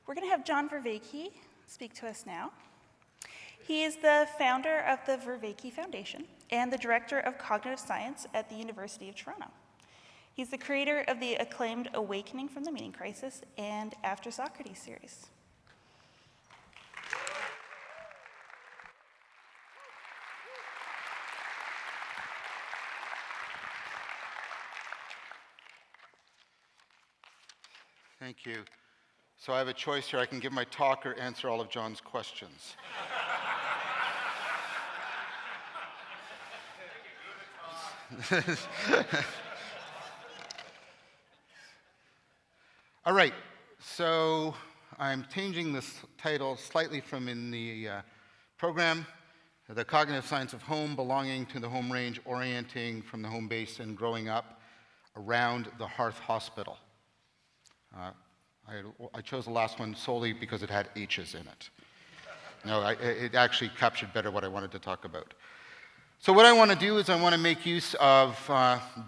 We're going to have John Vervaeke speak to us now. He is the founder of the Vervaeke Foundation and the director of cognitive science at the University of Toronto. He's the creator of the acclaimed Awakening from the Meaning Crisis and After Socrates series. Thank you. So I have a choice here. I can give my talk or answer all of John's questions. All right, so I'm changing this title slightly from in the program, The Cognitive Science of Home, Belonging to the Home Range, Orienting from the Home Base, and Growing Up Around the Hearth-Hospital. I chose the last one solely because it had H's in it. No, it actually captured better what I wanted to talk about. So what I want to do is I want to make use of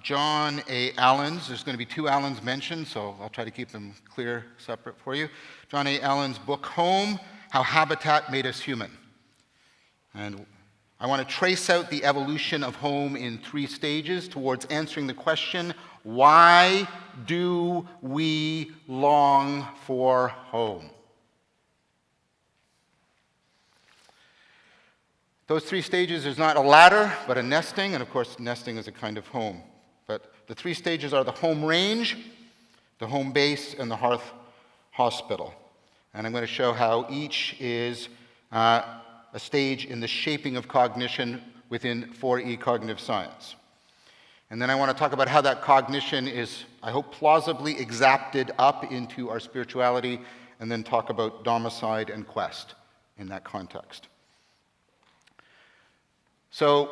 John A. Allen's. There's going to be two Allens mentioned, so I'll try to keep them clear, separate for you. John A. Allen's book, Home, How Habitat Made Us Human. And I want to trace out the evolution of home in 3 stages towards answering the question, why do we long for home? Those 3 stages is not a ladder, but a nesting, and of course nesting is a kind of home. But the 3 stages are the home range, the home base, and the Hearth-Hospital. And I'm going to show how each is a stage in the shaping of cognition within 4E cognitive science. And then I want to talk about how that cognition is, I hope, plausibly exapted up into our spirituality, and then talk about domicide and quest in that context. So,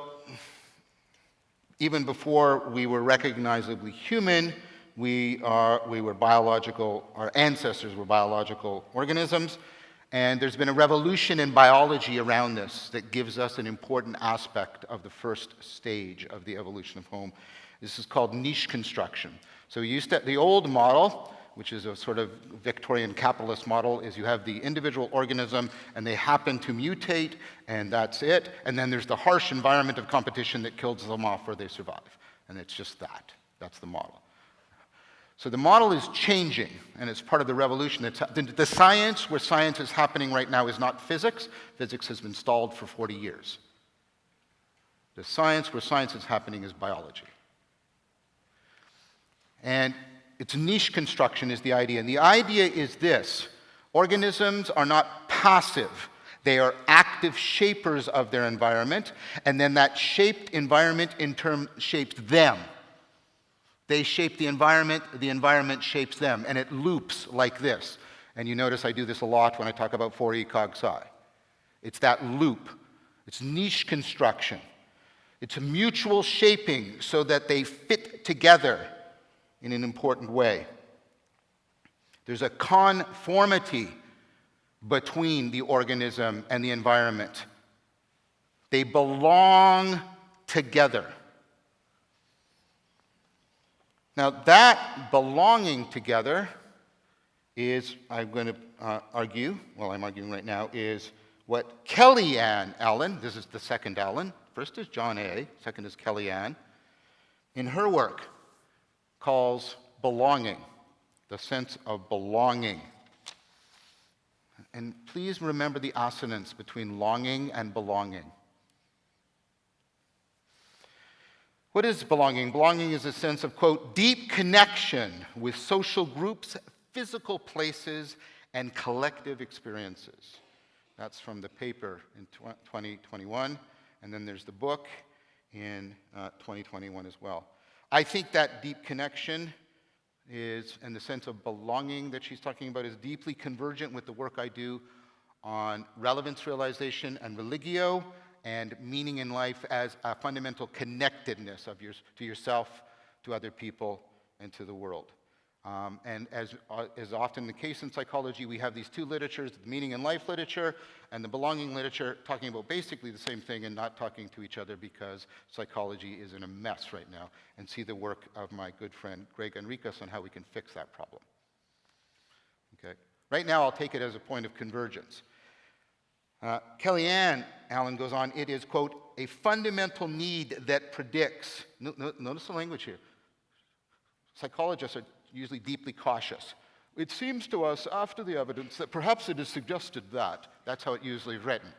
even before we were recognizably human, we were biological, our ancestors were biological organisms, and there's been a revolution in biology around this that gives us an important aspect of the first stage of the evolution of home. This is called niche construction. So the old model, which is a sort of Victorian capitalist model, is you have the individual organism and they happen to mutate and that's it. And then there's the harsh environment of competition that kills them off or they survive. And it's just that. That's the model. So the model is changing, and it's part of the revolution. The science where science is happening right now is not physics. Physics has been stalled for 40 years. The science where science is happening is biology. And it's niche construction is the idea. And the idea is this. Organisms are not passive. They are active shapers of their environment, and then that shaped environment in turn shapes them. They shape the environment shapes them, and it loops like this. And you notice I do this a lot when I talk about 4E Cog Sci. It's that loop. It's niche construction. It's a mutual shaping so that they fit together in an important way. There's a conformity between the organism and the environment. They belong together. Now, that belonging together is, I'm going to argue, well, I'm arguing right now, is what Kellyanne Allen, this is the second Allen, first is John A., second is Kellyanne, in her work calls belonging, the sense of belonging. And please remember the assonance between longing and belonging. What is belonging? Belonging is a sense of, quote, deep connection with social groups, physical places, and collective experiences. That's from the paper in 2021, and then there's the book in 2021 as well. I think that deep connection is, and the sense of belonging that she's talking about, is deeply convergent with the work I do on relevance realization and religio, and meaning in life as a fundamental connectedness of to yourself, to other people, and to the world. And as is often the case in psychology, we have these 2 literatures, the meaning in life literature and the belonging literature, talking about basically the same thing and not talking to each other because psychology is in a mess right now. And see the work of my good friend Greg Enriquez on how we can fix that problem. Okay. Right now, I'll take it as a point of convergence. Kellyanne Allen goes on, it is, quote, a fundamental need that predicts, notice the language here. Psychologists are usually deeply cautious. It seems to us after the evidence that perhaps it is suggested that. That's how it usually is written,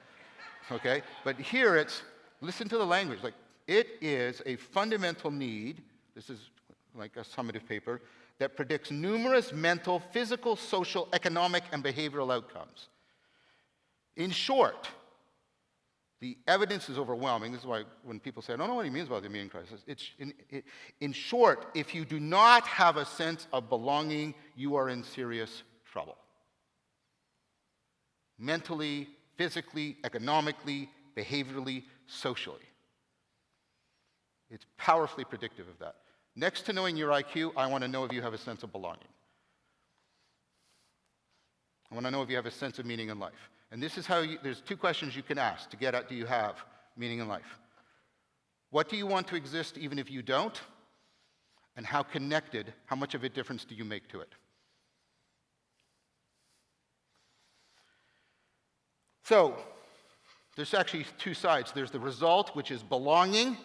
okay? But here it's, listen to the language, like, it is a fundamental need, this is like a summative paper, that predicts numerous mental, physical, social, economic, and behavioral outcomes. In short, the evidence is overwhelming. This is why when people say, I don't know what he means by the immune crisis. In short, if you do not have a sense of belonging, you are in serious trouble. Mentally, physically, economically, behaviorally, socially. It's powerfully predictive of that. Next to knowing your IQ, I want to know if you have a sense of belonging. I want to know if you have a sense of meaning in life. And this is how there's two questions you can ask to get at, do you have meaning in life? What do you want to exist even if you don't? And how connected, how much of a difference do you make to it? So, there's actually two sides. There's the result, which is belonging,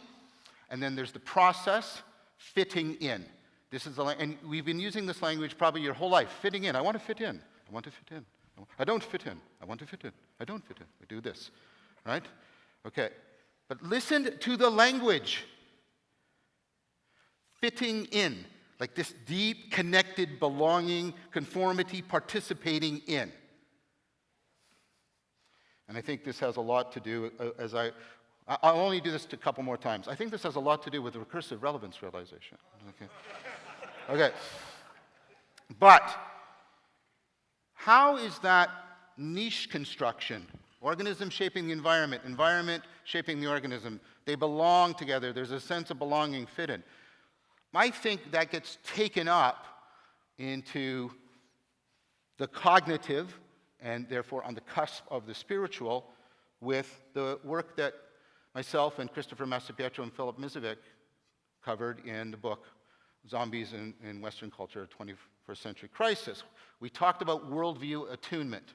and then there's the process, fitting in. This is and we've been using this language probably your whole life, fitting in. I want to fit in. I want to fit in. I don't fit in. I want to fit in. I don't fit in. We do this, right? Okay. But listen to the language. Fitting in, like this deep, connected, belonging, conformity, participating in. And I think this has a lot to do, I'll only do this a couple more times. I think this has a lot to do with recursive relevance realization. Okay. Okay. But how is that niche construction, organism shaping the environment, environment shaping the organism, they belong together, there's a sense of belonging, fit in. I think that gets taken up into the cognitive and therefore on the cusp of the spiritual with the work that myself and Christopher Massapietro and Philip Mizovic covered in the book Zombies in Western Culture, a 21st Century Crisis. We talked about worldview attunement,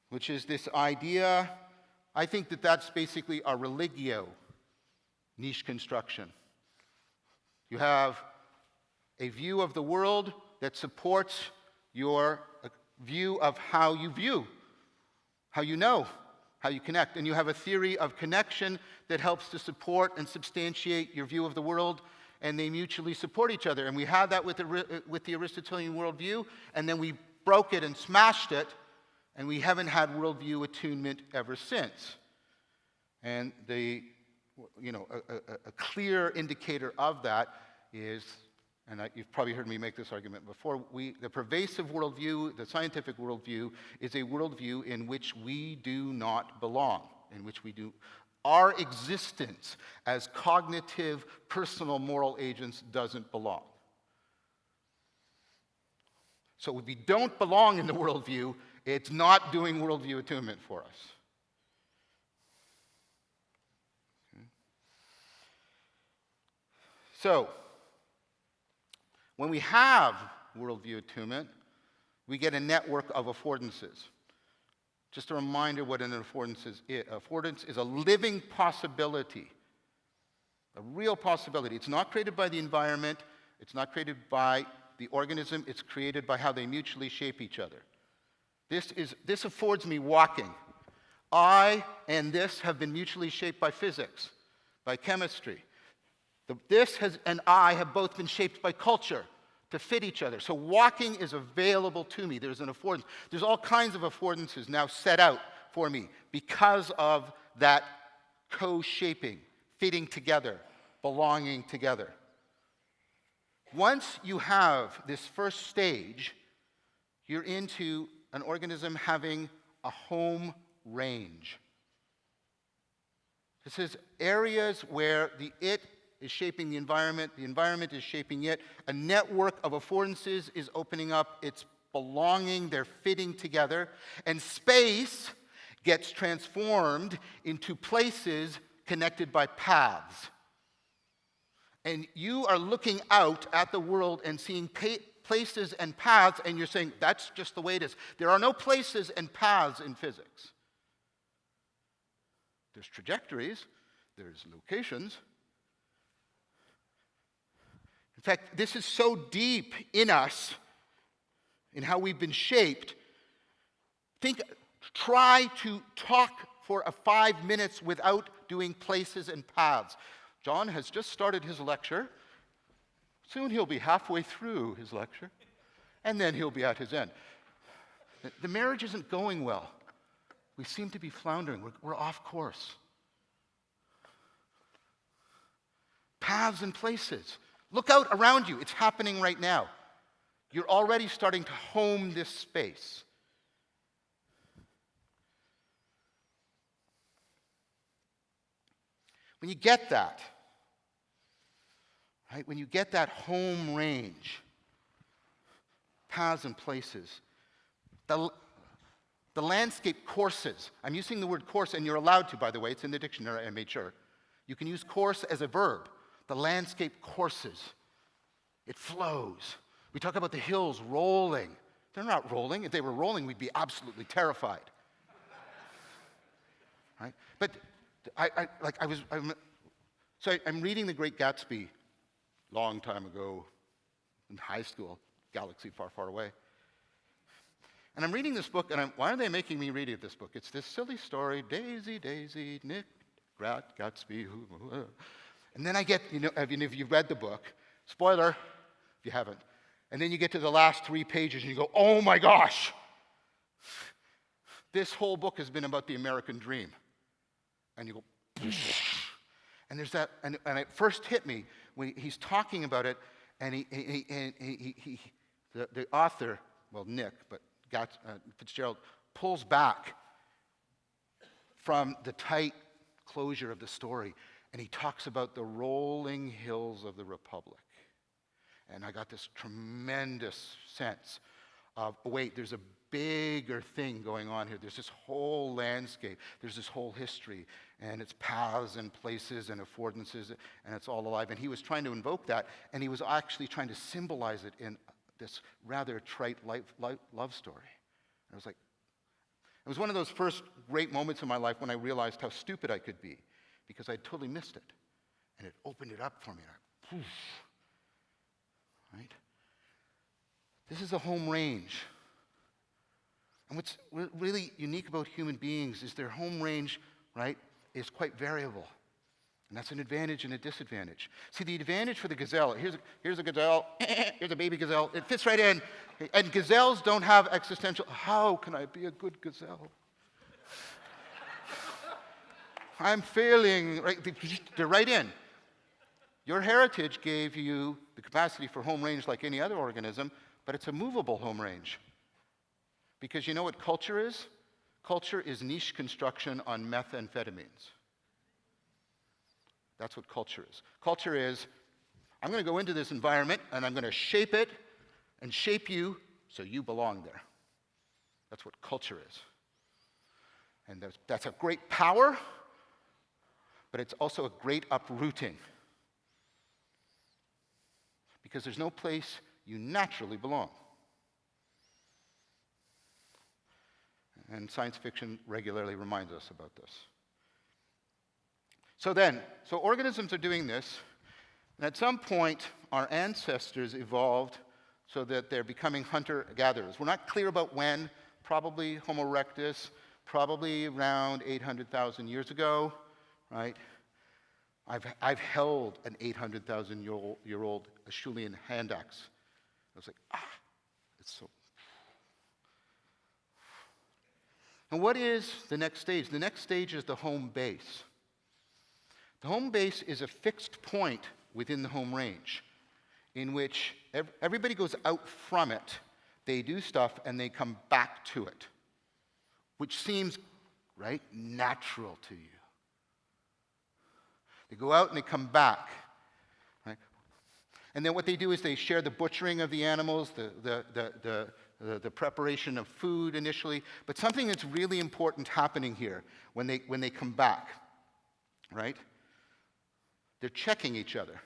which is this idea, I think that that's basically a religio niche construction. You have a view of the world that supports your view of how you view, how you know, how you connect. And you have a theory of connection that helps to support and substantiate your view of the world, and they mutually support each other. And we had that with the Aristotelian worldview, and then we broke it and smashed it, and we haven't had worldview attunement ever since. And a clear indicator of that is, and you've probably heard me make this argument before, the pervasive worldview, the scientific worldview, is a worldview in which we do not belong, in which we do. Our existence as cognitive, personal, moral agents doesn't belong. So if we don't belong in the worldview, it's not doing worldview attunement for us. Okay. So, when we have worldview attunement, we get a network of affordances. Just a reminder what an affordance is. Affordance is a living possibility, a real possibility. It's not created by the environment. It's not created by the organism. It's created by how they mutually shape each other. This affords me walking. I and this have been mutually shaped by physics, by chemistry. This and I have both been shaped by culture to fit each other. So walking is available to me. There's an affordance. There's all kinds of affordances now set out for me because of that co-shaping, fitting together, belonging together. Once you have this first stage, you're into an organism having a home range. This is areas where the it is shaping the environment is shaping it, a network of affordances is opening up, it's belonging, they're fitting together, and space gets transformed into places connected by paths. And you are looking out at the world and seeing places and paths, and you're saying that's just the way it is. There are no places and paths in physics. There's trajectories, there's locations. In fact, this is so deep in us, in how we've been shaped. Try to talk for 5 minutes without doing places and paths. John has just started his lecture. Soon he'll be halfway through his lecture, and then he'll be at his end. The marriage isn't going well. We seem to be floundering. We're off course. Paths and places. Look out around you. It's happening right now. You're already starting to home this space. When you get that, right? When you get that home range, paths and places, the landscape courses. I'm using the word course, and you're allowed to, by the way. It's in the dictionary, I made sure. You can use course as a verb. The landscape courses. It flows. We talk about the hills rolling. They're not rolling. If they were rolling, we'd be absolutely terrified. Right? But I'm reading The Great Gatsby long time ago in high school, galaxy far, far away. And I'm reading this book, and why are they making me read this book? It's this silly story, Daisy, Daisy, Nick, Gatsby. And then I get, if you've read the book, spoiler, if you haven't, and then you get to the last 3 pages and you go, oh my gosh, this whole book has been about the American dream. And you go, and there's that, and it first hit me when he's talking about it, and the author, well, Nick, but Fitzgerald, pulls back from the tight closure of the story, and he talks about the rolling hills of the Republic. And I got this tremendous sense of, wait, there's a bigger thing going on here. There's this whole landscape. There's this whole history. And it's paths and places and affordances, and it's all alive. And he was trying to invoke that, and he was actually trying to symbolize it in this rather trite love story. And I was like, it was one of those first great moments in my life when I realized how stupid I could be, because I'd totally missed it. And it opened it up for me. And right? This is a home range. And what's really unique about human beings is their home range, right, is quite variable. And that's an advantage and a disadvantage. See, the advantage for the gazelle, here's a gazelle, here's a baby gazelle, it fits right in. And gazelles don't have existential, how can I be a good gazelle? I'm failing, right? They're right in. Your heritage gave you the capacity for home range like any other organism, but it's a movable home range. Because you know what culture is? Culture is niche construction on methamphetamines. That's what culture is. Culture is, I'm going to go into this environment and I'm going to shape it and shape you so you belong there. That's what culture is. And that's a great power, but it's also a great uprooting. Because there's no place you naturally belong. And science fiction regularly reminds us about this. So organisms are doing this, and at some point, our ancestors evolved so that they're becoming hunter-gatherers. We're not clear about when, probably Homo erectus, probably around 800,000 years ago, right? I've held an 800,000-year-old Acheulean hand axe. I was like, it's so. And what is the next stage? The next stage is the home base. The home base is a fixed point within the home range in which everybody goes out from it, they do stuff, and they come back to it, which seems, right, natural to you. They go out and they come back, right? And then what they do is they share the butchering of the animals, the preparation of food initially, but something that's really important happening here when they come back, right? They're checking each other.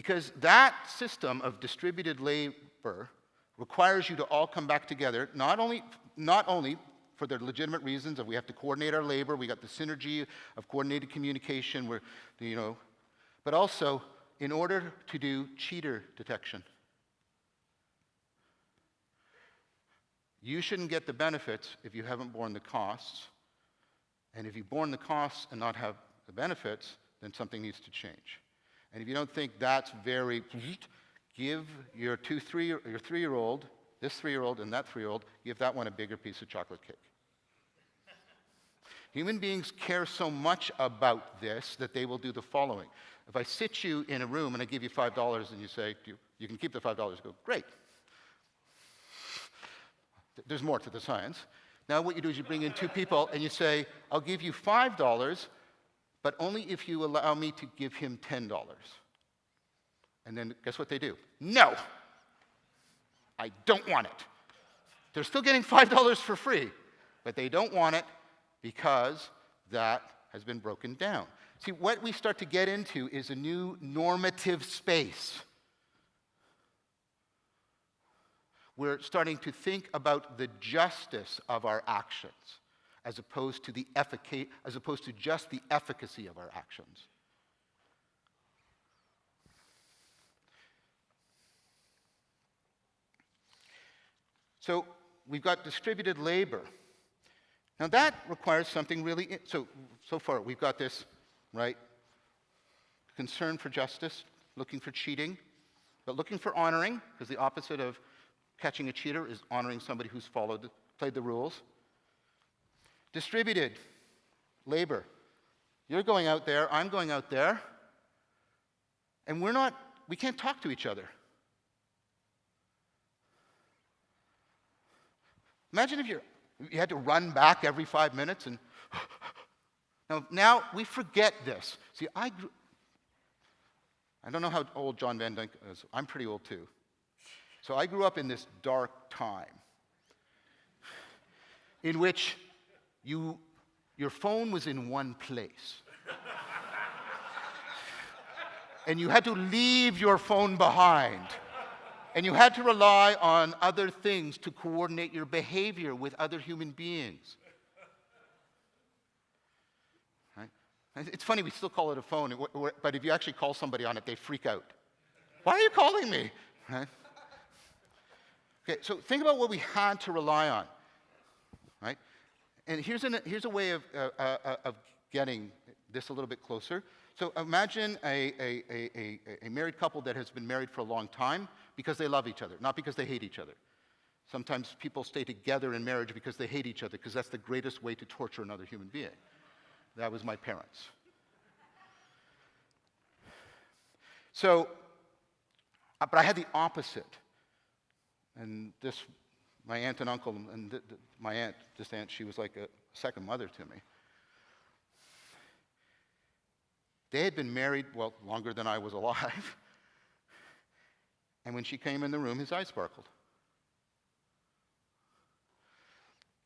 Because that system of distributed labor requires you to all come back together, not only for the legitimate reasons of we have to coordinate our labor, we got the synergy of coordinated communication, but also in order to do cheater detection. You shouldn't get the benefits if you haven't borne the costs. And if you've borne the costs and not have the benefits, then something needs to change. And if you don't think that's very, give your 3-year-old, this 3-year-old and that 3-year-old, give that one a bigger piece of chocolate cake. Human beings care so much about this that they will do the following. If I sit you in a room and I give you $5 and you say, you can keep the $5, go, great. There's more to the science. Now what you do is you bring in 2 people and you say, I'll give you $5, but only if you allow me to give him $10. And then guess what they do? No, I don't want it. They're still getting $5 for free, but they don't want it because that has been broken down. See, what we start to get into is a new normative space. We're starting to think about the justice of our actions as opposed to just the efficacy of our actions. So we've got distributed labor. Now that requires something really, so far we've got this, right? Concern for justice, looking for cheating, but looking for honoring, because the opposite of catching a cheater is honoring somebody who's played the rules. Distributed labor. You're going out there, I'm going out there, and we can't talk to each other. Imagine if you had to run back every 5 minutes and now we forget this. See, I don't know how old John Van Dyke is. I'm pretty old too. So I grew up in this dark time in which your phone was in one place. And you had to leave your phone behind. And you had to rely on other things to coordinate your behavior with other human beings. Right? It's funny, we still call it a phone, but if you actually call somebody on it, they freak out. Why are you calling me? Right? Okay, so think about what we had to rely on, right? And here's a way of getting this a little bit closer. So imagine a married couple that has been married for a long time because they love each other, not because they hate each other. Sometimes people stay together in marriage because they hate each other, because that's the greatest way to torture another human being. That was my parents. So, but I had the opposite. And my aunt and uncle, and my aunt, she was like a second mother to me. They had been married, well, longer than I was alive. And when she came in the room, his eyes sparkled.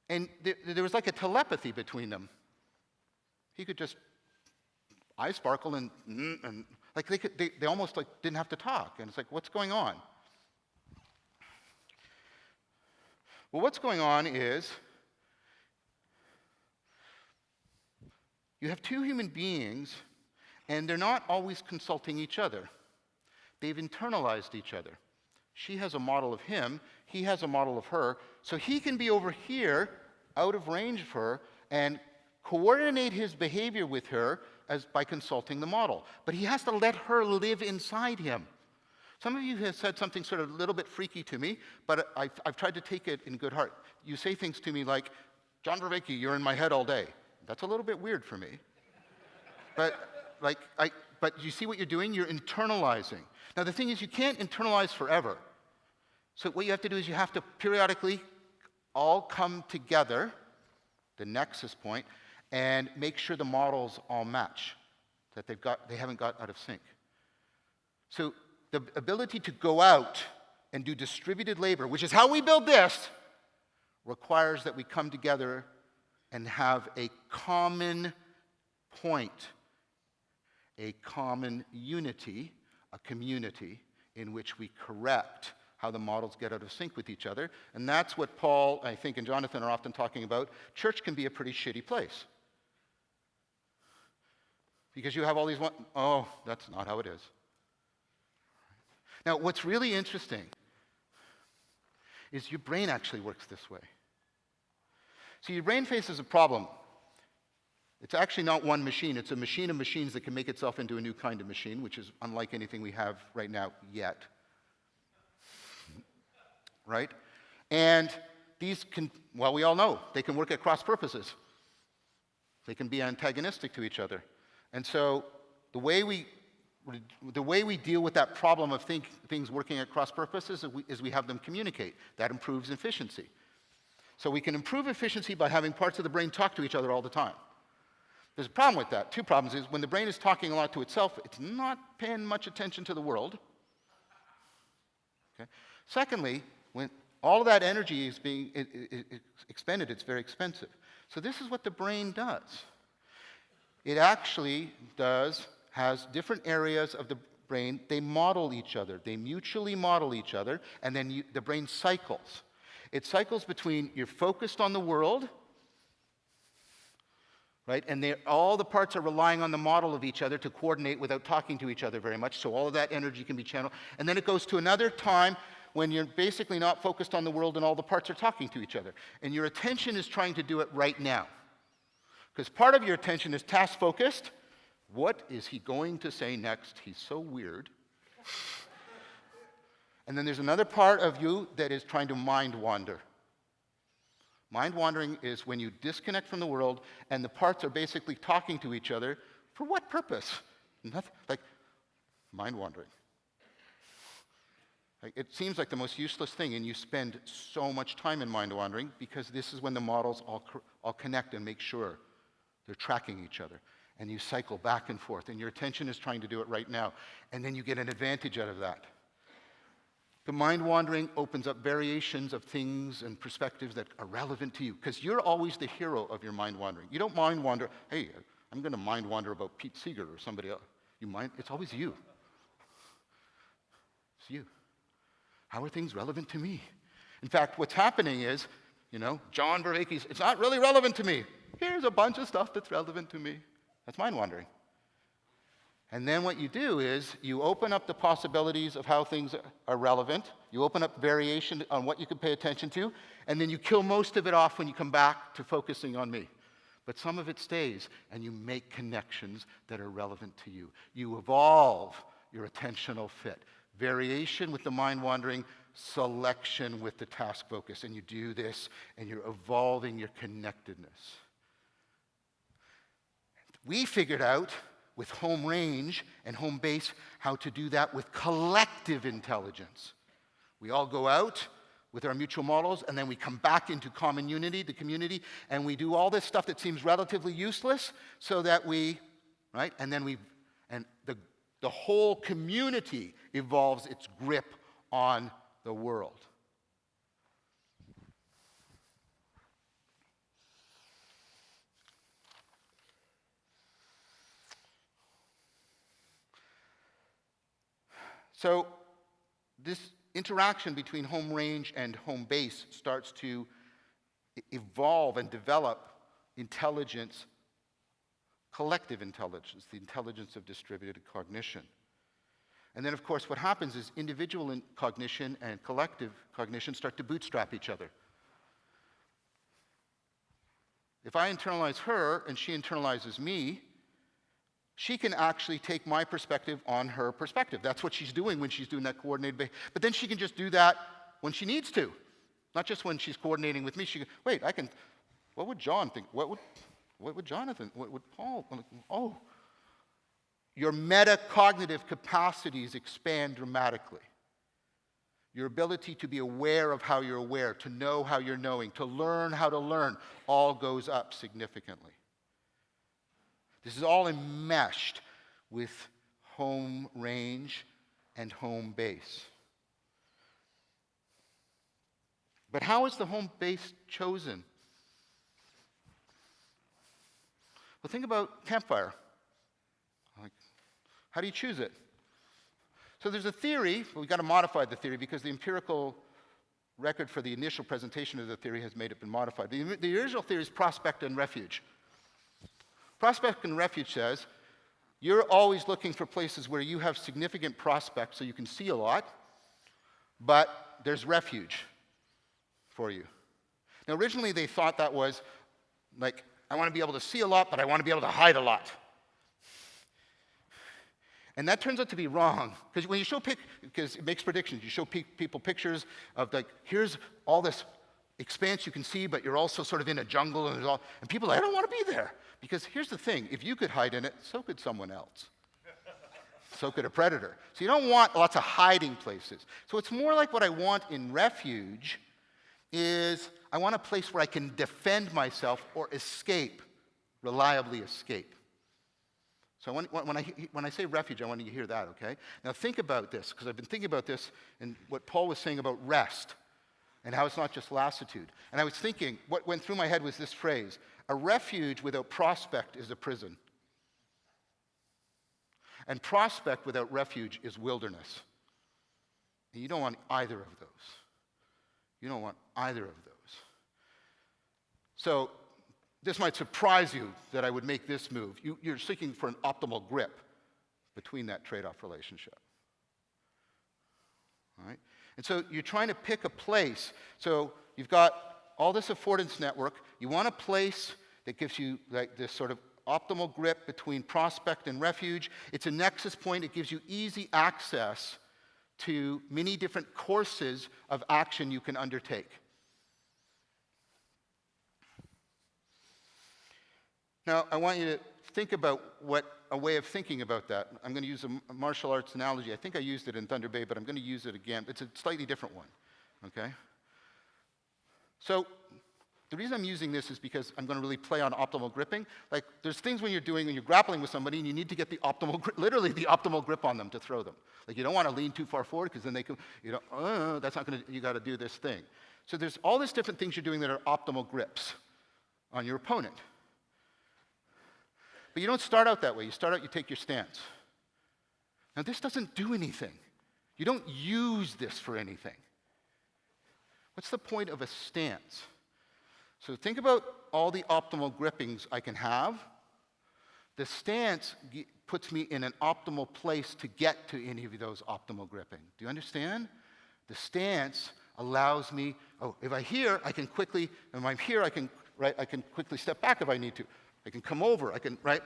And there was like a telepathy between them. He could just eyes sparkle and like they almost like didn't have to talk. And it's like, what's going on? Well, what's going on is you have 2 human beings, and they're not always consulting each other. They've internalized each other. She has a model of him, he has a model of her, so he can be over here, out of range of her, and coordinate his behavior with her by consulting the model. But he has to let her live inside him. Some of you have said something sort of a little bit freaky to me, but I've tried to take it in good heart. You say things to me like, John Vervaeke, you're in my head all day. That's a little bit weird for me. But you see what you're doing? You're internalizing. Now the thing is, you can't internalize forever. So what you have to do is you have to periodically all come together, the nexus point, and make sure the models all match, that they haven't got out of sync. So the ability to go out and do distributed labor, which is how we build this, requires that we come together and have a common point, a common unity a community in which we correct how the models get out of sync with each other. And that's what Paul, I think, and Jonathan are often talking about. Church can be a pretty shitty place. Because you have all these oh, that's not how it is. Now, what's really interesting is your brain actually works this way. So your brain faces a problem. It's actually not one machine. It's a machine of machines that can make itself into a new kind of machine, which is unlike anything we have right now yet. Right? And these can, well, we all know, they can work at cross purposes. They can be antagonistic to each other. And so the way we deal with that problem of things working at cross purposes is we have them communicate. That improves efficiency. So we can improve efficiency by having parts of the brain talk to each other all the time. There's a problem with that. Two problems is when the brain is talking a lot to itself, it's not paying much attention to the world. Okay? Secondly, when all of that energy is being expended, it's very expensive. So this is what the brain does. It actually has different areas of the brain. They model each other. They mutually model each other, and then the brain cycles. It cycles between you're focused on the world, right? And all the parts are relying on the model of each other to coordinate without talking to each other very much, so all of that energy can be channeled. And then it goes to another time when you're basically not focused on the world and all the parts are talking to each other. And your attention is trying to do it right now. Because part of your attention is task-focused. What is he going to say next? He's so weird. And then there's another part of you that is trying to mind wander. Mind wandering is when you disconnect from the world and the parts are basically talking to each other. For what purpose? Nothing, like mind wandering. It seems like the most useless thing, and you spend so much time in mind wandering because this is when the models all connect and make sure they're tracking each other. And you cycle back and forth, and your attention is trying to do it right now. And then you get an advantage out of that. The mind wandering opens up variations of things and perspectives that are relevant to you, because you're always the hero of your mind wandering. You don't mind wander, hey, I'm going to mind wander about Pete Seeger or somebody else. It's always you. It's you. How are things relevant to me? In fact, what's happening is, John Vervaeke, it's not really relevant to me. Here's a bunch of stuff that's relevant to me. That's mind wandering. And then what you do is you open up the possibilities of how things are relevant. You open up variation on what you can pay attention to, and then you kill most of it off when you come back to focusing on me. But some of it stays, and you make connections that are relevant to you. You evolve your attentional fit. Variation with the mind wandering, selection with the task focus. And you do this, and you're evolving your connectedness. We figured out with home range and home base how to do that with collective intelligence. We all go out with our mutual models, and then we come back into common unity, the community, and we do all this stuff that seems relatively useless so that right? And then the whole community evolves its grip on the world. So this interaction between home range and home base starts to evolve and develop intelligence, collective intelligence, the intelligence of distributed cognition. And then, of course, what happens is individual cognition and collective cognition start to bootstrap each other. If I internalize her and she internalizes me, she can actually take my perspective on her perspective. That's what she's doing when she's doing that coordinated behavior. But then she can just do that when she needs to, not just when she's coordinating with me. She can, wait, what would John think? What would Jonathan? What would Paul? Oh. Your metacognitive capacities expand dramatically. Your ability to be aware of how you're aware, to know how you're knowing, to learn how to learn, all goes up significantly. This is all enmeshed with home range and home base. But how is the home base chosen? Well, think about campfire. How do you choose it? So there's a theory, but we've got to modify the theory because the empirical record for the initial presentation of the theory has made it been modified. The original theory is prospect and refuge. Prospect and refuge says you're always looking for places where you have significant prospects so you can see a lot, but there's refuge for you. Now, originally they thought that was like, I want to be able to see a lot, but I want to be able to hide a lot. And that turns out to be wrong, because when you show because it makes predictions. You show people pictures of like, here's all this expanse you can see, but you're also sort of in a jungle, and people are like, I don't want to be there. Because here's the thing, if you could hide in it, so could someone else. So could a predator. So you don't want lots of hiding places. So it's more like what I want in refuge is I want a place where I can defend myself or escape, reliably escape. So when I say refuge, I want you to hear that, okay? Now think about this, because I've been thinking about this and what Paul was saying about rest and how it's not just lassitude. And I was thinking, what went through my head was this phrase, a refuge without prospect is a prison. And prospect without refuge is wilderness. And you don't want either of those. You don't want either of those. So this might surprise you that I would make this move. You're seeking for an optimal grip between that trade-off relationship. All right? And so you're trying to pick a place. So you've got all this affordance network. You want a place that gives you like this sort of optimal grip between prospect and refuge. It's a nexus point. It gives you easy access to many different courses of action you can undertake. Now, I want you to think about a way of thinking about that. I'm going to use a martial arts analogy. I think I used it in Thunder Bay, but I'm going to use it again. It's a slightly different one, okay? So the reason I'm using this is because I'm going to really play on optimal gripping. Like, there's things when you're grappling with somebody, and you need to get the optimal grip, literally the optimal grip on them to throw them. Like, you don't want to lean too far forward, because then they can, that's not going to, you got to do this thing. So there's all these different things you're doing that are optimal grips on your opponent. But you don't start out that way. You start out, you take your stance. Now, this doesn't do anything. You don't use this for anything. What's the point of a stance? So think about all the optimal grippings I can have. The stance puts me in an optimal place to get to any of those optimal gripping. Do you understand? The stance allows me, if I'm here, I can quickly step back if I need to. I can come over,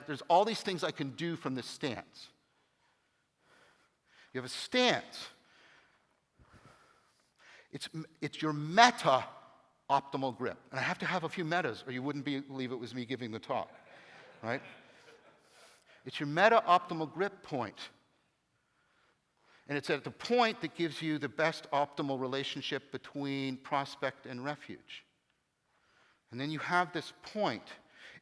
There's all these things I can do from this stance. You have a stance. It's your meta optimal grip. And I have to have a few metas, or you wouldn't believe it was me giving the talk, right? It's your meta optimal grip point. And it's at the point that gives you the best optimal relationship between prospect and refuge. And then you have this point.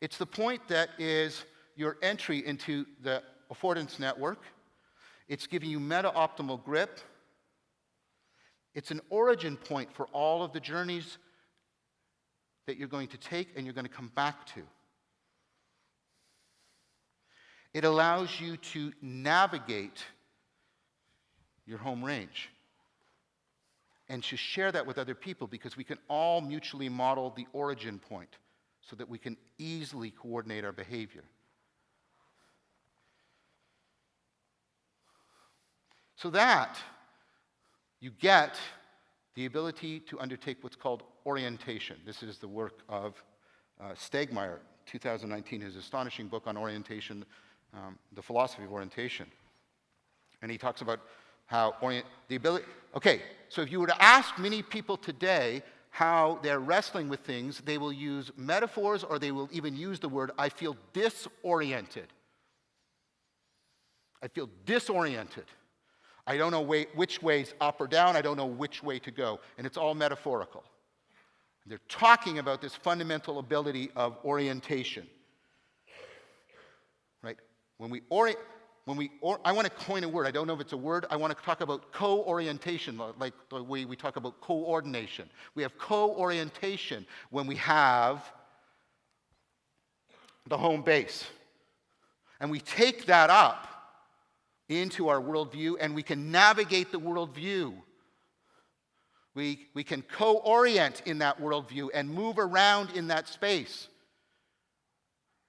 It's the point that is your entry into the affordance network. It's giving you meta-optimal grip. It's an origin point for all of the journeys that you're going to take and you're going to come back to. It allows you to navigate your home range and to share that with other people, because we can all mutually model the origin point so that we can easily coordinate our behavior. So that you get the ability to undertake what's called orientation. This is the work of Stegmeyer, 2019, his astonishing book on orientation, the philosophy of orientation. And he talks about how so if you were to ask many people today how they're wrestling with things, they will use metaphors, or they will even use the word, I feel disoriented. I feel disoriented. I don't know which way's up or down. I don't know which way to go. And it's all metaphorical. They're talking about this fundamental ability of orientation. Right? I want to coin a word. I don't know if it's a word. I want to talk about co-orientation, like the way we talk about coordination. We have co-orientation when we have the home base. And we take that up into our worldview, and we can navigate the worldview. We can co-orient in that worldview and move around in that space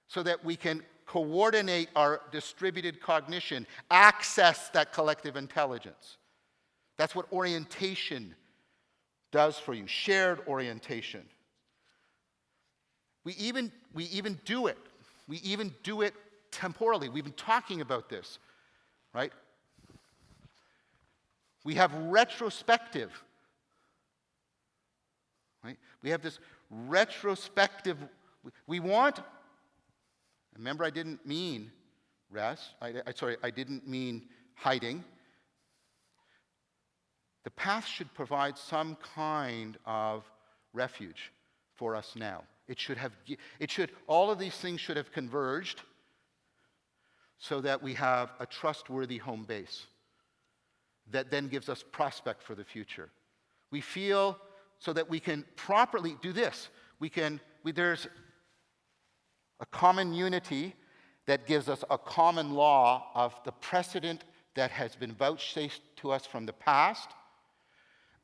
so that we can coordinate our distributed cognition, access that collective intelligence. That's what orientation does for you, shared orientation. We even do it. We even do it temporally. We've been talking about this, right? We have retrospective, right? We have this retrospective, we want, remember I didn't mean rest, I didn't mean hiding. The past should provide some kind of refuge for us now. All of these things should have converged so that we have a trustworthy home base that then gives us prospect for the future. We feel so that we can properly do this. There's a common unity that gives us a common law of the precedent that has been vouchsafed to us from the past.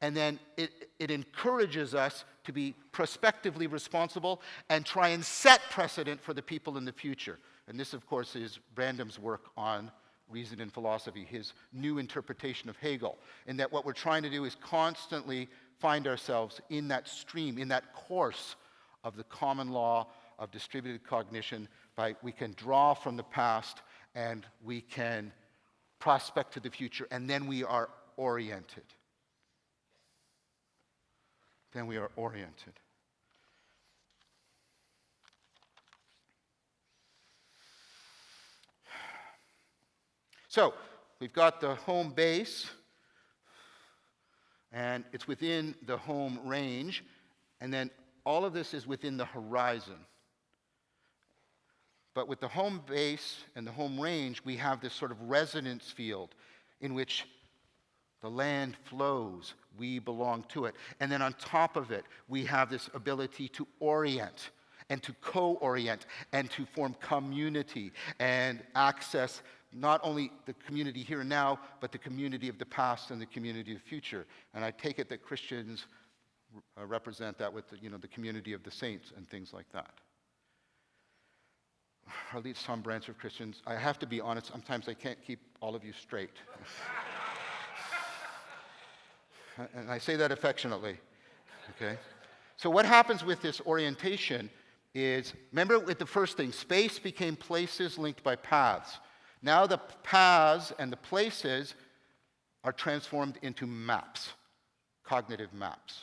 And then it encourages us to be prospectively responsible and try and set precedent for the people in the future. And this, of course, is Brandam's work on reason and philosophy, his new interpretation of Hegel, in that what we're trying to do is constantly find ourselves in that stream, in that course of the common law of distributed cognition. We can draw from the past and we can prospect to the future, and then we are oriented. Then we are oriented. So, we've got the home base, and it's within the home range, and then all of this is within the horizon. But with the home base and the home range, we have this sort of resonance field in which the land flows, we belong to it. And then on top of it, we have this ability to orient and to co-orient and to form community and access not only the community here and now, but the community of the past and the community of the future. And I take it that Christians represent that with the community of the saints and things like that. Or at least some branch of Christians. I have to be honest, sometimes I can't keep all of you straight. And I say that affectionately, okay? So what happens with this orientation is, remember with the first thing, space became places linked by paths. Now the paths and the places are transformed into maps, cognitive maps.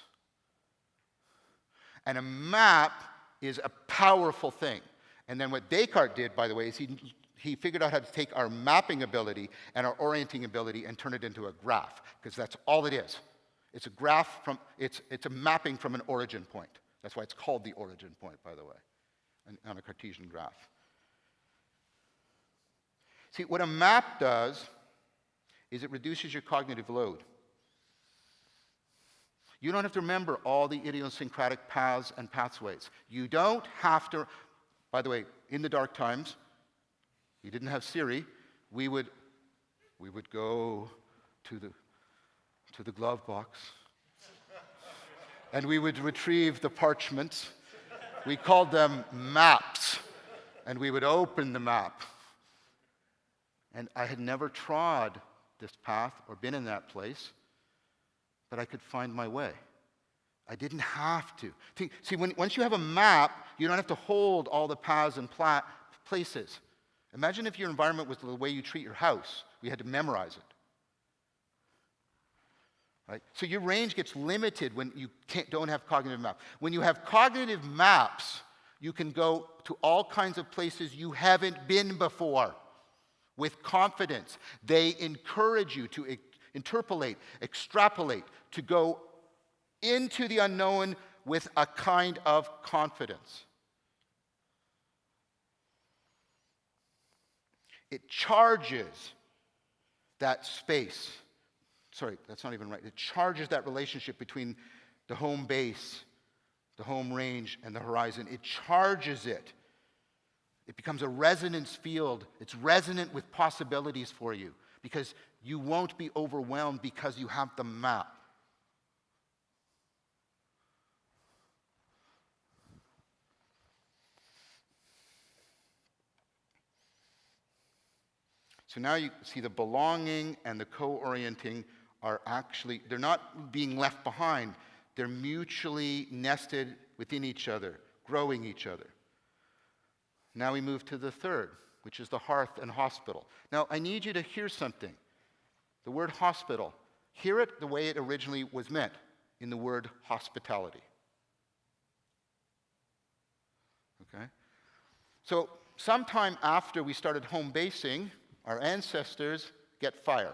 And a map is a powerful thing. And then what Descartes did, by the way, is he figured out how to take our mapping ability and our orienting ability and turn it into a graph, because that's all it is. It's a graph it's a mapping from an origin point. That's why it's called the origin point, by the way, on a Cartesian graph. See, what a map does is it reduces your cognitive load. You don't have to remember all the idiosyncratic paths and pathways. You don't have to, by the way, in the dark times, we didn't have Siri, we would go to the glove box and we would retrieve the parchments. We called them maps, and we would open the map. And I had never trod this path or been in that place, but I could find my way. I didn't have to. See, once you have a map, you don't have to hold all the paths and places. Imagine if your environment was the way you treat your house. We had to memorize it. Right? So your range gets limited when you don't have cognitive maps. When you have cognitive maps, you can go to all kinds of places you haven't been before with confidence. They encourage you to interpolate, extrapolate, to go into the unknown with a kind of confidence. It charges that space. Sorry, that's not even right. It charges that relationship between the home base, the home range, and the horizon. It charges it. It becomes a resonance field. It's resonant with possibilities for you. because you won't be overwhelmed because you have the map. So now you see the belonging and the co-orienting are actually, they're not being left behind. They're mutually nested within each other, growing each other. Now we move to the third, which is the hearth and hospital. Now I need you to hear something. The word hospital, hear it the way it originally was meant, in the word hospitality. Okay? So sometime after we started home basing, our ancestors get fire.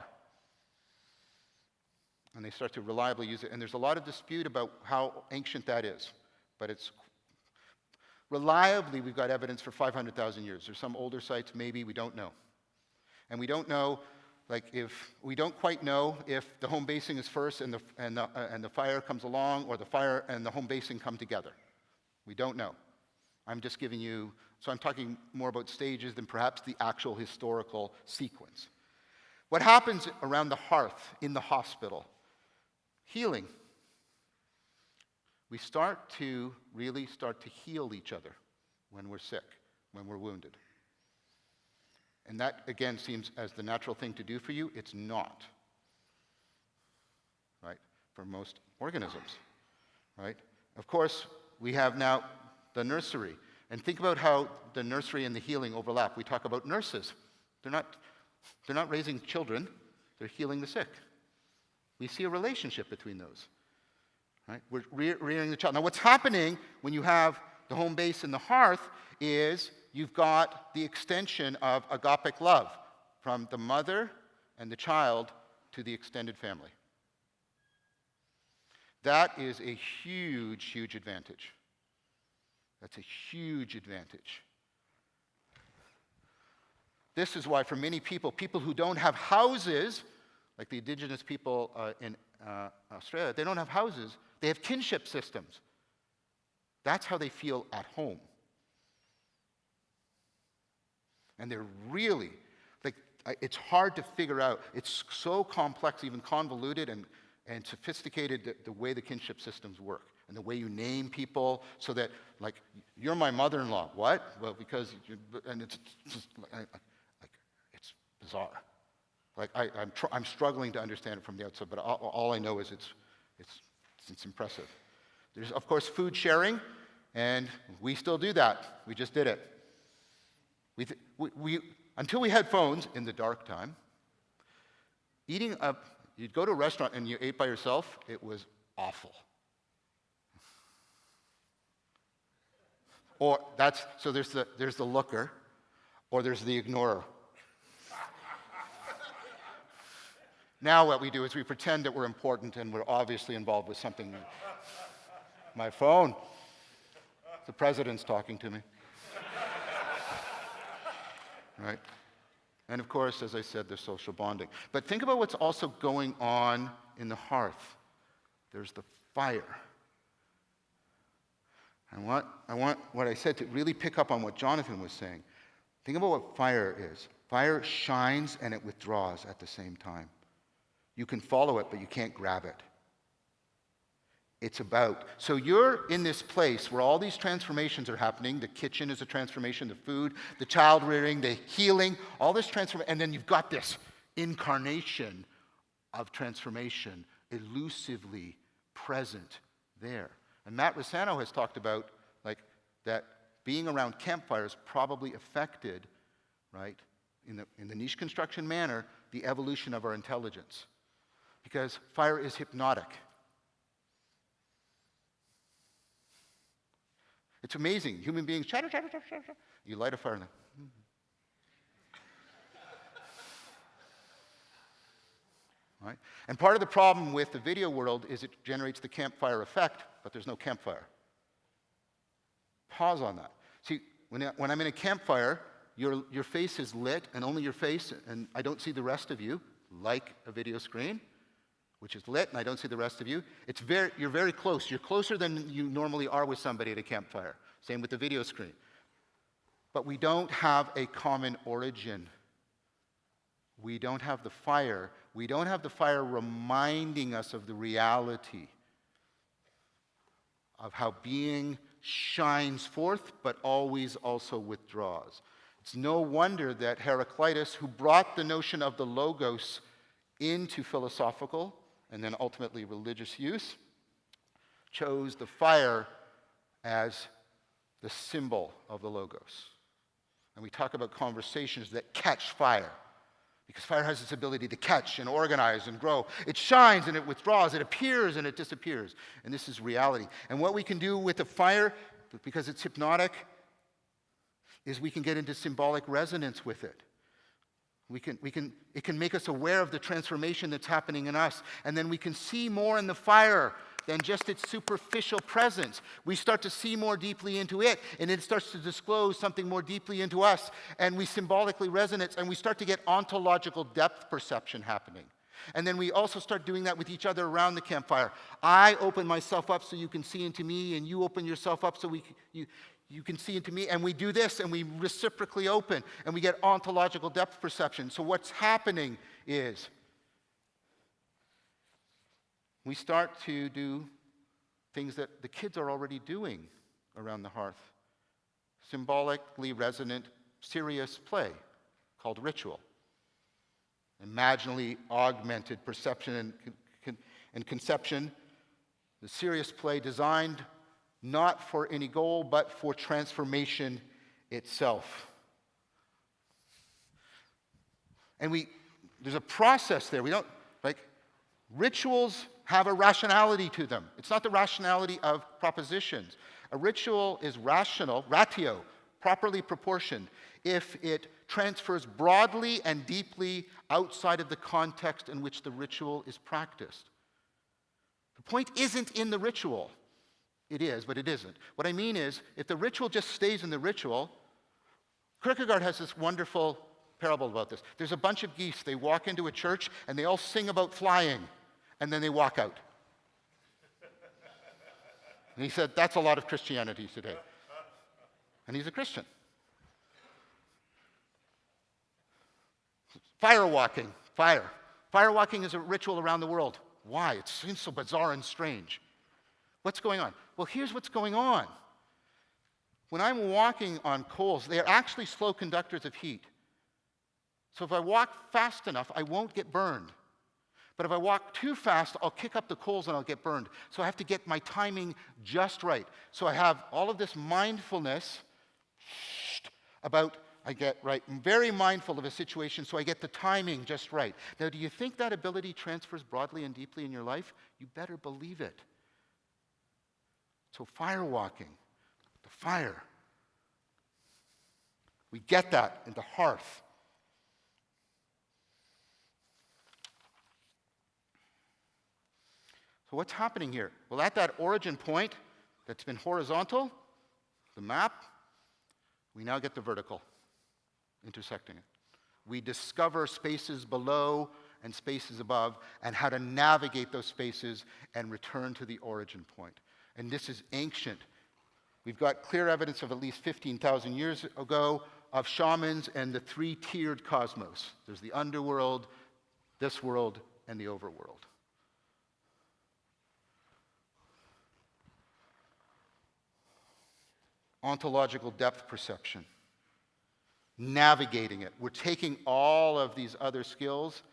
And they start to reliably use it. And there's a lot of dispute about how ancient that is. But it's reliably, we've got evidence for 500,000 years. There's some older sites, maybe, we don't know. And we don't know, we don't quite know if the home basing is first and the fire comes along, or the fire and the home basing come together. We don't know. I'm just giving you, so I'm talking more about stages than perhaps the actual historical sequence. What happens around the hearth in the hospital? Healing. We really start to heal each other when we're sick, when we're wounded. And that, again, seems as the natural thing to do for you. It's not, right, for most organisms, right? Of course, we have now the nursery. And think about how the nursery and the healing overlap. We talk about nurses. They're not raising children, they're healing the sick. We see a relationship between those. Right? We're rearing the child. Now what's happening when you have the home base and the hearth is you've got the extension of agapic love from the mother and the child to the extended family. That is a huge, huge advantage. That's a huge advantage. This is why for many people who don't have houses, like the indigenous people in Australia, they don't have houses, they have kinship systems. That's how they feel at home. And they're really, it's hard to figure out. It's so complex, even convoluted and sophisticated, the way the kinship systems work. And the way you name people, so that, you're my mother-in-law. What? Well, because, and it's just, it's bizarre. I'm struggling to understand it from the outside, but all I know is it's impressive. There's, of course, food sharing, and we still do that. We just did it. Until we had phones in the dark time, you'd go to a restaurant and you ate by yourself, it was awful. Or so there's the looker, or there's the ignorer. Now what we do is we pretend that we're important and we're obviously involved with something. My phone. The president's talking to me. Right? And of course, as I said, there's social bonding. But think about what's also going on in the hearth. There's the fire. I want what I said to really pick up on what Jonathan was saying. Think about what fire is. Fire shines and it withdraws at the same time. You can follow it, but you can't grab it. It's about. So you're in this place where all these transformations are happening. The kitchen is a transformation, the food, the child rearing, the healing, all this transformation. And then you've got this incarnation of transformation elusively present there. And Matt Rossano has talked about that being around campfires probably affected, right, in the niche construction manner, the evolution of our intelligence. Because fire is hypnotic. It's amazing. Human beings, chatter, chatter, chatter, chatter. You light a fire and right? And part of the problem with the video world is it generates the campfire effect, but there's no campfire. Pause on that. See, when I'm in a campfire, your face is lit, and only your face, and I don't see the rest of you, like a video screen, which is lit, and I don't see the rest of you. You're very close. You're closer than you normally are with somebody at a campfire. Same with the video screen. But we don't have a common origin. we don't have the fire. We don't have the fire reminding us of the reality of how being shines forth, but always also withdraws. It's no wonder that Heraclitus, who brought the notion of the logos into philosophical and then ultimately religious use, chose the fire as the symbol of the logos. And we talk about conversations that catch fire, because fire has this ability to catch and organize and grow. It shines and it withdraws, it appears and it disappears. And this is reality. And what we can do with the fire, because it's hypnotic, is we can get into symbolic resonance with it. It can make us aware of the transformation that's happening in us. And then we can see more in the fire than just its superficial presence. We start to see more deeply into it, and it starts to disclose something more deeply into us, and we symbolically resonate, and we start to get ontological depth perception happening. And then we also start doing that with each other around the campfire. I open myself up so you can see into me, and you open yourself up so you can see into me, and we do this, and we reciprocally open, and we get ontological depth perception. So what's happening is we start to do things that the kids are already doing around the hearth. Symbolically resonant, serious play called ritual. Imaginally augmented perception and conception. The serious play designed not for any goal, but for transformation itself. And there's a process there. Rituals have a rationality to them. It's not the rationality of propositions. A ritual is rational, ratio, properly proportioned, if it transfers broadly and deeply outside of the context in which the ritual is practiced. The point isn't in the ritual. It is, but it isn't. What I mean is, if the ritual just stays in the ritual, Kierkegaard has this wonderful parable about this. There's a bunch of geese. They walk into a church, and they all sing about flying, and then they walk out. And he said, that's a lot of Christianity today. And he's a Christian. Fire walking. Fire. Fire walking is a ritual around the world. Why? It seems so bizarre and strange. What's going on? Well, here's what's going on. When I'm walking on coals, they're actually slow conductors of heat. So if I walk fast enough, I won't get burned. But if I walk too fast, I'll kick up the coals and I'll get burned. So I have to get my timing just right. So I have all of this mindfulness about, I'm very mindful of a situation, so I get the timing just right. Now, do you think that ability transfers broadly and deeply in your life? You better believe it. So fire walking, the fire. We get that in the hearth. So what's happening here? Well, at that origin point that's been horizontal, the map, we now get the vertical, intersecting it. We discover spaces below and spaces above, and how to navigate those spaces and return to the origin point. And this is ancient. We've got clear evidence of at least 15,000 years ago of shamans and the three-tiered cosmos. There's the underworld, this world, and the overworld. Ontological depth perception. Navigating it. We're taking all of these other skills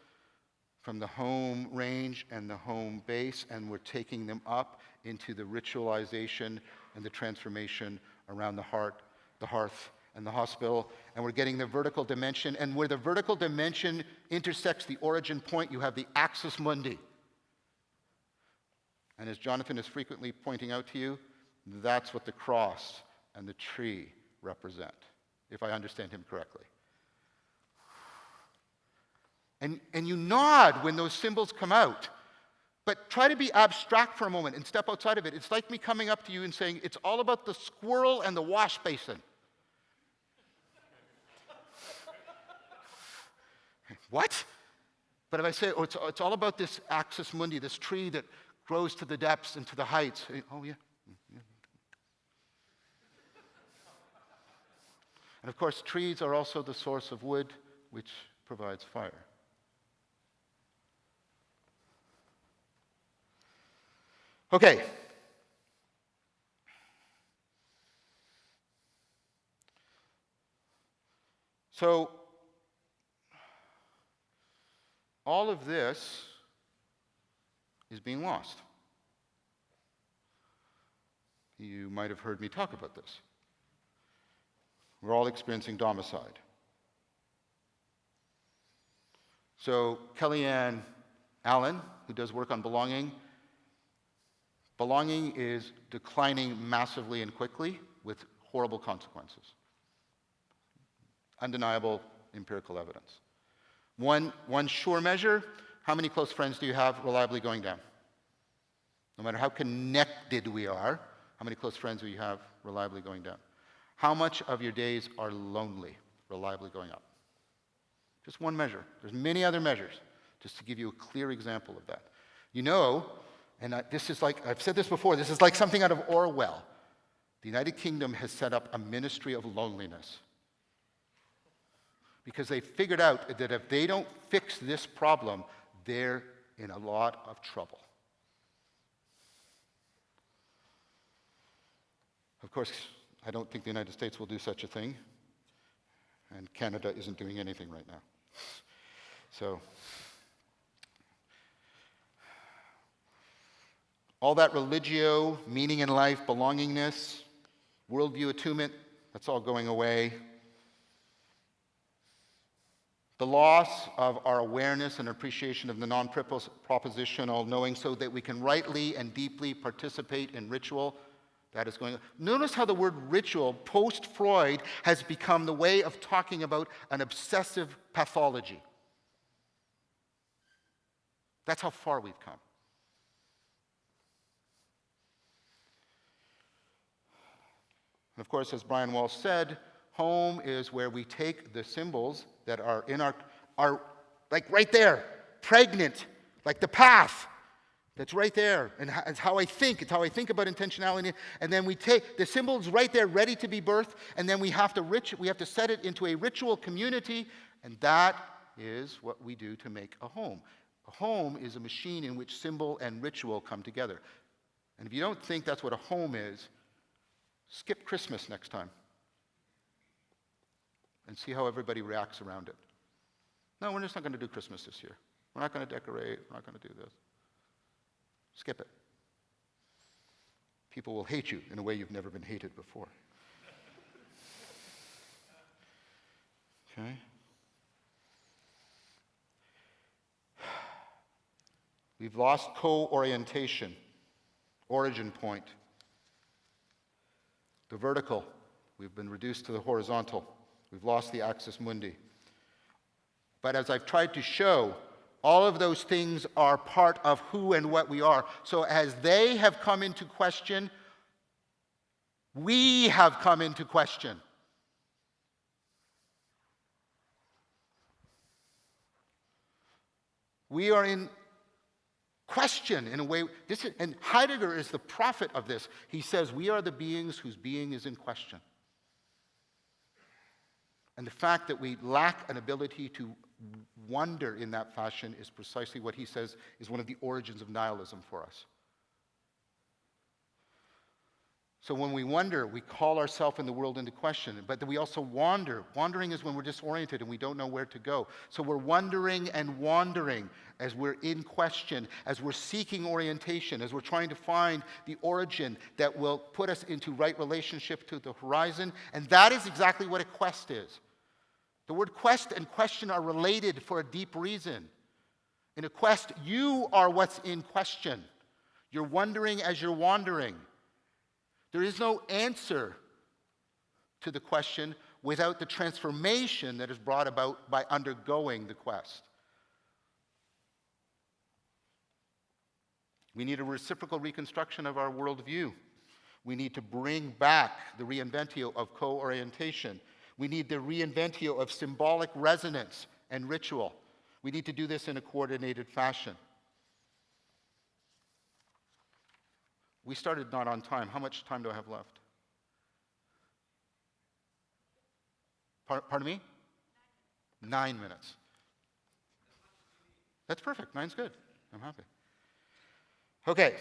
from the home range and the home base, and we're taking them up into the ritualization and the transformation around the hearth, and the hospital, and we're getting the vertical dimension. And where the vertical dimension intersects the origin point, you have the axis mundi. And as Jonathan is frequently pointing out to you, that's what the cross and the tree represent, if I understand him correctly. And you nod when those symbols come out, but try to be abstract for a moment and step outside of it. It's like me coming up to you and saying, it's all about the squirrel and the wash basin. What? But if I say, it's all about this axis mundi, this tree that grows to the depths and to the heights. Oh, yeah. And of course, trees are also the source of wood, which provides fire. Okay. So, all of this is being lost. You might have heard me talk about this. We're all experiencing domicide. So Kellyanne Allen, who does work on belonging is declining massively and quickly with horrible consequences. Undeniable empirical evidence. One sure measure, how many close friends do you have reliably going down? No matter how connected we are, how many close friends do you have reliably going down? How much of your days are lonely, reliably going up? Just one measure. There's many other measures, just to give you a clear example of that. You know, and this is like, I've said this before, this is like something out of Orwell. The United Kingdom has set up a ministry of loneliness. Because they figured out that if they don't fix this problem, they're in a lot of trouble. Of course, I don't think the United States will do such a thing, and Canada isn't doing anything right now. So, all that religio, meaning in life, belongingness, worldview attunement, that's all going away. The loss of our awareness and appreciation of the non-propositional knowing so that we can rightly and deeply participate in ritual, that is going on. Notice how the word ritual, post-Freud, has become the way of talking about an obsessive pathology. That's how far we've come. And of course, as Brian Walsh said, home is where we take the symbols that are in our like right there, pregnant, like the path that's right there. And it's how I think. It's how I think about intentionality. And then we take the symbols right there, ready to be birthed, and then we have to set it into a ritual community, and that is what we do to make a home. A home is a machine in which symbol and ritual come together. And if you don't think that's what a home is, skip Christmas next time and see how everybody reacts around it. No, we're just not going to do Christmas this year. We're not going to decorate. We're not going to do this. Skip it. People will hate you in a way you've never been hated before. Okay? We've lost co-orientation, origin point. The vertical, we've been reduced to the horizontal. We've lost the axis mundi. But as I've tried to show, all of those things are part of who and what we are. So as they have come into question, we have come into question. We are in question in a way. And Heidegger is the prophet of this. He says, we are the beings whose being is in question. And the fact that we lack an ability to wonder in that fashion is precisely what he says is one of the origins of nihilism for us. So when we wonder, we call ourselves and the world into question, but then we also wander. Wandering is when we're disoriented and we don't know where to go. So we're wondering and wandering as we're in question, as we're seeking orientation, as we're trying to find the origin that will put us into right relationship to the horizon. And that is exactly what a quest is. The word quest and question are related for a deep reason. In a quest, you are what's in question. You're wondering as you're wandering. There is no answer to the question without the transformation that is brought about by undergoing the quest. We need a reciprocal reconstruction of our worldview. We need to bring back the reinventio of co-orientation. We need the reinventio of symbolic resonance and ritual. We need to do this in a coordinated fashion. We started not on time. How much time do I have left? Pardon me? 9 minutes. That's perfect. 9's good. I'm happy. Okay.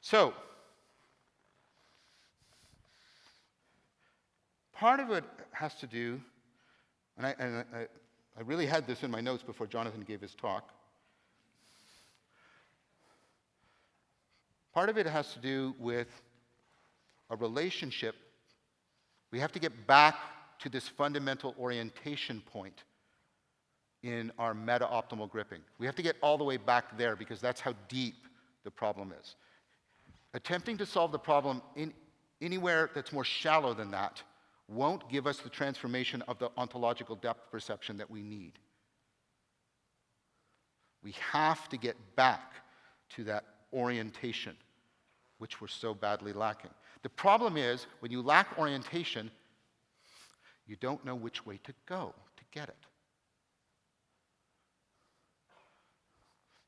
So, part of it has to do, and I really had this in my notes before Jonathan gave his talk. Part of it has to do with a relationship. We have to get back to this fundamental orientation point in our meta-optimal gripping. We have to get all the way back there because that's how deep the problem is. Attempting to solve the problem anywhere that's more shallow than that won't give us the transformation of the ontological depth perception that we need. We have to get back to that orientation, which we're so badly lacking. The problem is, when you lack orientation, you don't know which way to go to get it.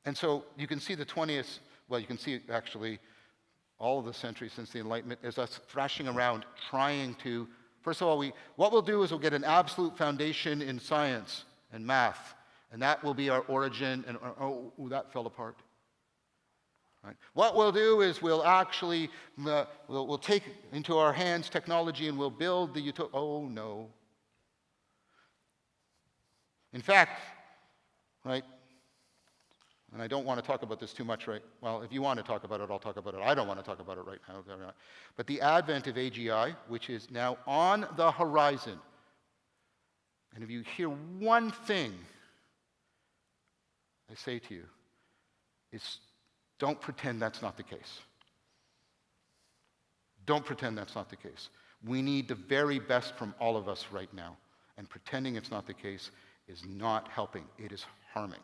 And so you can see the 20th, well, you can see actually all of the centuries since the Enlightenment is us thrashing around trying to, first of all, what we'll do is we'll get an absolute foundation in science and math, and that will be our origin, and oh, that fell apart. Right. What we'll do is we'll actually, we'll take into our hands technology and we'll build the utopia. Oh, no. In fact, right, and I don't want to talk about this too much, right? Well, if you want to talk about it, I'll talk about it. I don't want to talk about it right now. But the advent of AGI, which is now on the horizon, and if you hear one thing I say to you, is don't pretend that's not the case. Don't pretend that's not the case. We need the very best from all of us right now, and pretending it's not the case is not helping. It is harming.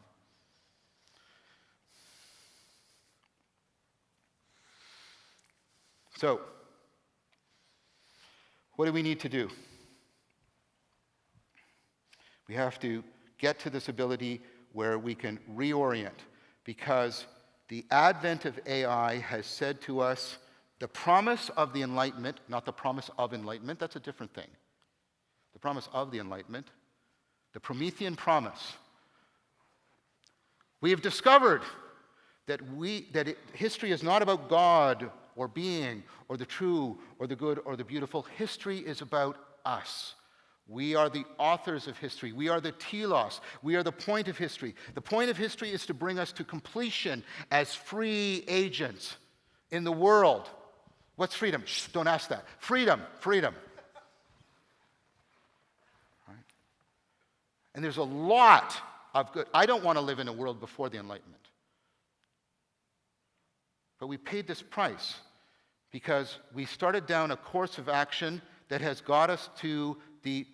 So, what do we need to do? We have to get to this ability where we can reorient, because the advent of AI has said to us the promise of the Enlightenment, not the promise of enlightenment, that's a different thing. The promise of the Enlightenment, the Promethean promise. We have discovered that history is not about God or being or the true or the good or the beautiful. History is about us. We are the authors of history. We are the telos. We are the point of history. The point of history is to bring us to completion as free agents in the world. What's freedom? Shh, don't ask that. Freedom, freedom. Right? And there's a lot of good. I don't want to live in a world before the Enlightenment. But we paid this price because we started down a course of action that has got us to the...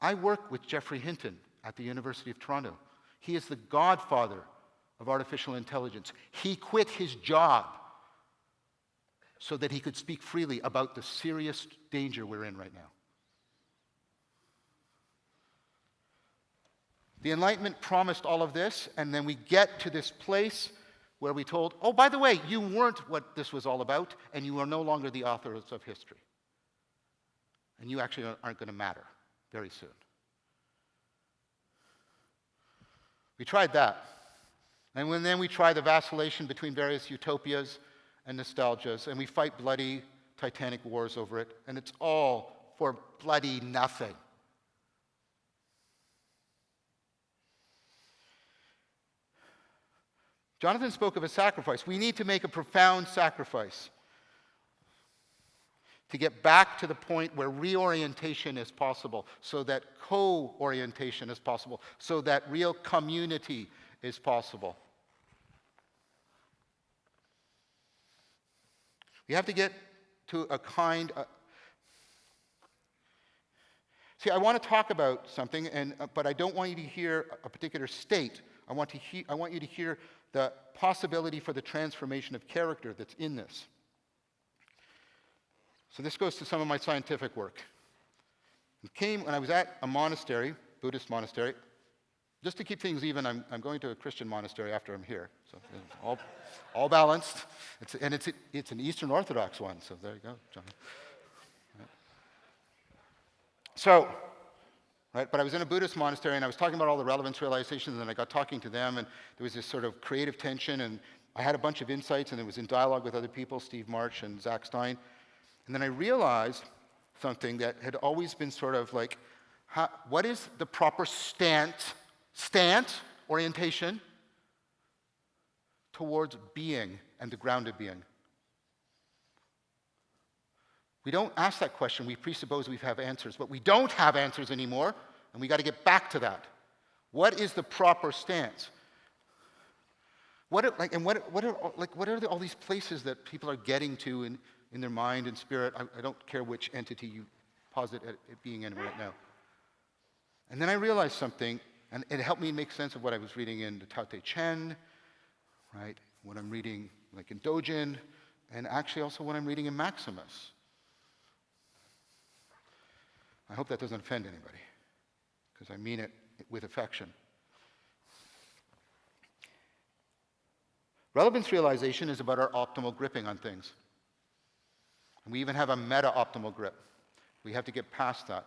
I work with Geoffrey Hinton at the University of Toronto. He is the godfather of artificial intelligence. He quit his job so that he could speak freely about the serious danger we're in right now. The Enlightenment promised all of this, and then we get to this place where we told, oh, by the way, you weren't what this was all about, and you are no longer the authors of history. And you actually aren't going to matter very soon. We tried that. And then we try the vacillation between various utopias and nostalgias, and we fight bloody titanic wars over it, and it's all for bloody nothing. Jonathan spoke of a sacrifice. We need to make a profound sacrifice to get back to the point where reorientation is possible, so that co-orientation is possible, so that real community is possible. We have to get to a kind of... See, I want to talk about something, but I don't want you to hear a particular state. I want you to hear the possibility for the transformation of character that's in this. So this goes to some of my scientific work. It came when I was at a monastery, Buddhist monastery. Just to keep things even, I'm going to a Christian monastery after I'm here. So it's all balanced. It's an Eastern Orthodox one, so there you go, John. Right. So, right, but I was in a Buddhist monastery, and I was talking about all the relevance realizations, and I got talking to them, and there was this sort of creative tension, and I had a bunch of insights, and it was in dialogue with other people, Steve March and Zach Stein. And then I realized something that had always been sort of like, what is the proper stance, orientation towards being and the ground of being? We don't ask that question. We presuppose we have answers, but we don't have answers anymore, and we got to get back to that. What is the proper stance? What are all these places that people are getting to in their mind and spirit? I don't care which entity you posit it being in right now. And then I realized something, and it helped me make sense of what I was reading in the Tao Te Ching, right? What I'm reading like in Dojin, and actually also what I'm reading in Maximus. I hope that doesn't offend anybody, because I mean it with affection. Relevance realization is about our optimal gripping on things. And we even have a meta-optimal grip. We have to get past that.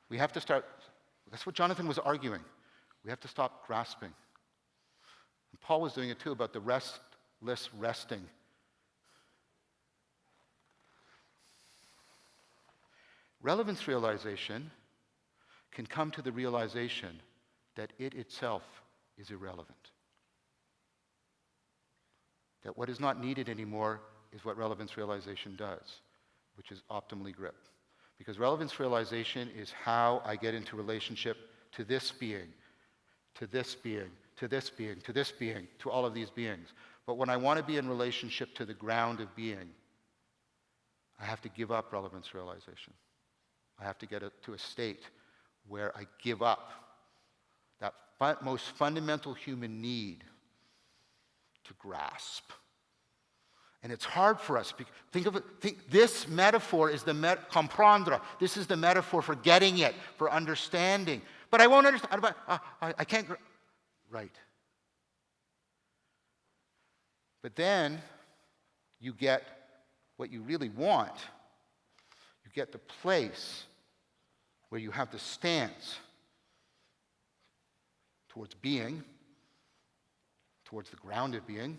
We have to start, that's what Jonathan was arguing. We have to stop grasping. And Paul was doing it too about the restless resting. Relevance realization can come to the realization that it itself is irrelevant. That what is not needed anymore is what relevance realization does, which is optimally grip. Because relevance realization is how I get into relationship to this being, to this being, to this being, to this being, to all of these beings. But when I want to be in relationship to the ground of being, I have to give up relevance realization. I have to get to a state where I give up that most fundamental human need to grasp. And it's hard for us. Think of it. This metaphor is the comprendre. This is the metaphor for getting it, for understanding. But I won't understand. I can't. Right. But then you get what you really want. You get the place where you have the stance towards being, towards the grounded being,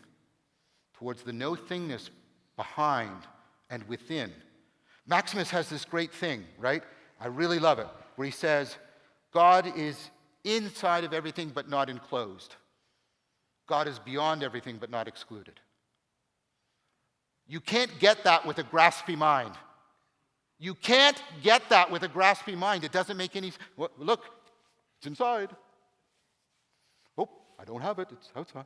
towards the no-thingness behind and within. Maximus has this great thing, right? I really love it, where he says, God is inside of everything but not enclosed. God is beyond everything but not excluded. You can't get that with a graspy mind. You can't get that with a graspy mind. It doesn't make any sense. Look, it's inside. Oh, I don't have it. It's outside.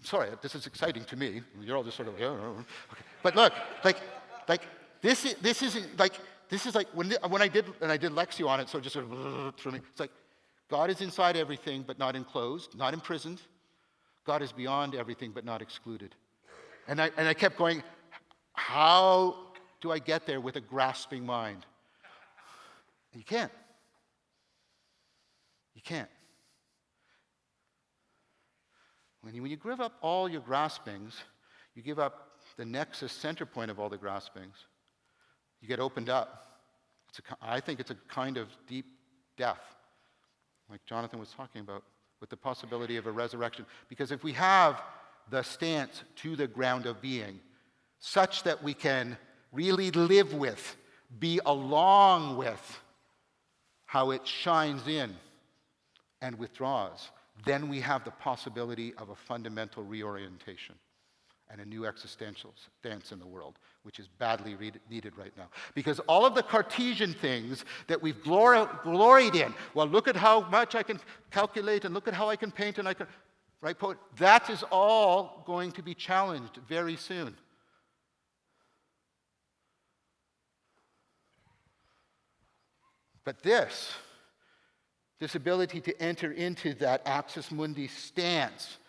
Sorry, this is exciting to me. You're all just sort of like, oh. Okay. But look, this is like when I did Lexio on it, so just sort of for me. It's like God is inside everything but not enclosed, not imprisoned. God is beyond everything but not excluded. And I kept going, how do I get there with a grasping mind? You can't. You can't. When you give up all your graspings, you give up the nexus center point of all the graspings, you get opened up. I think it's a kind of deep death, like Jonathan was talking about, with the possibility of a resurrection. Because if we have the stance to the ground of being, such that we can really live with, be along with how it shines in and withdraws, then we have the possibility of a fundamental reorientation and a new existential stance in the world, which is badly needed right now. Because all of the Cartesian things that we've gloried in, well, look at how much I can calculate, and look at how I can paint, and I can write poetry, that is all going to be challenged very soon. But this ability to enter into that axis mundi stance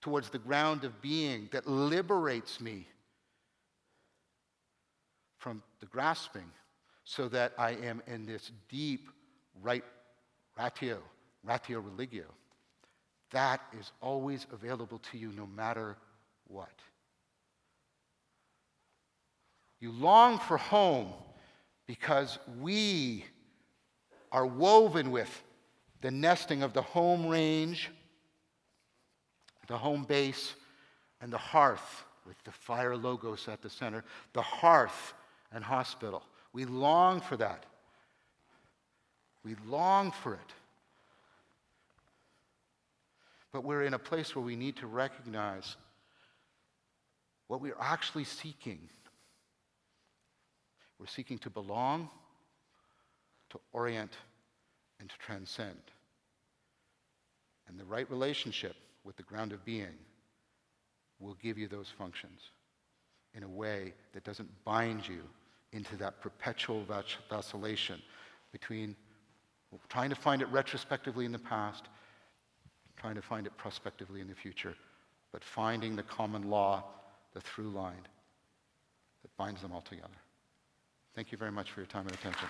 towards the ground of being that liberates me from the grasping, so that I am in this deep right ratio religio, that is always available to you no matter what. You long for home because we are woven with the nesting of the home range, the home base, and the hearth with the fire logos at the center, the hearth and hospital. We long for that. We long for it. But we're in a place where we need to recognize what we're actually seeking. We're seeking to belong, to orient, and to transcend. And the right relationship with the ground of being will give you those functions in a way that doesn't bind you into that perpetual vacillation between trying to find it retrospectively in the past, trying to find it prospectively in the future, but finding the common law, the through line that binds them all together. Thank you very much for your time and attention.